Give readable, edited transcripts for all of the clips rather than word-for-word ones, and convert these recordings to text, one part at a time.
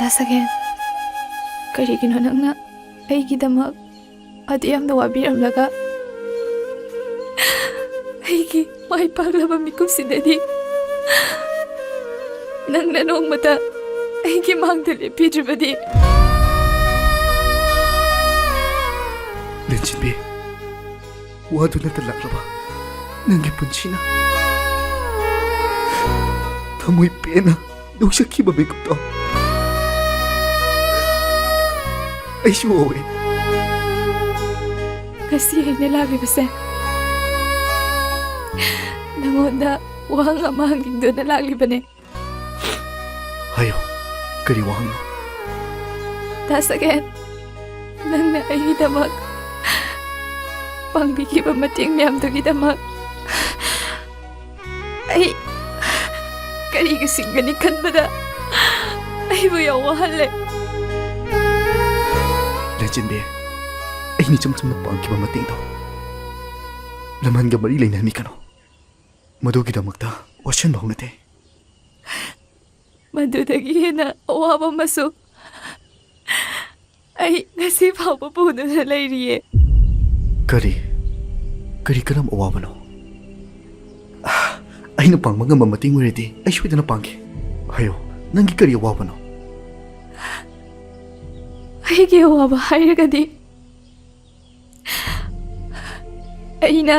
다사겐 그리기노 낭나 아이기다막 어디암도 와비람라가 아이기 마이파글라바 미쿰시데디 낭나 농마다 아이기 망들레 비주바디 렌진비 와두나 달라klaba nangi punchina thamoy pena nugshakhiba bigupto aishu owe kasi ay nalaglibase nangonda wang amahanging doon nalaglibane hayo kari wahangno 다사겐 낭나 아이기다막 방비기바 마팅 냠도기다막 아이 까리가 신간이 칸바다 아이부 여와할래 렌진비 aini chamcham na pangkiba mating to laman ga mari leinami kano madugi damakta ocean baunate madudagi hena awaba maso ay ngasi fawba puno na layriye kari karam awabano aina pangmanga mamating uredi ai suidana pangki hayo nangi kari awabano aigi awaba hairagadi aina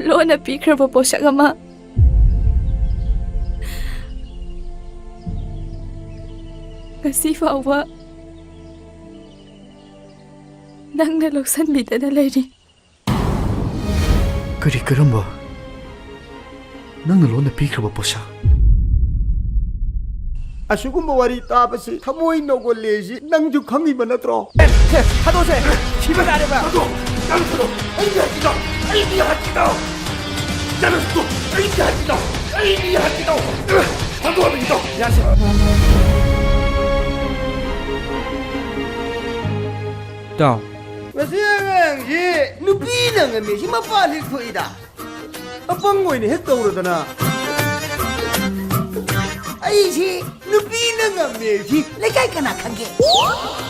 lona pikraba posak ama ngasi fawba nang naloksanbida na layri kari karamba nangna lona pikraba posa 아시군바 와리 따바시 타모이 노골레지 낭주 강이바 나트로 하도세 집에 가려봐 나는 또 아이디 하지도 나는 또 아이디 하지도 한도하면 이도 야시 또 마시앙이 누비는 메시 마파리 코이다 아빵고이니 했다오르다나 아이시 누비는 메시 lấy cái nào khăn kì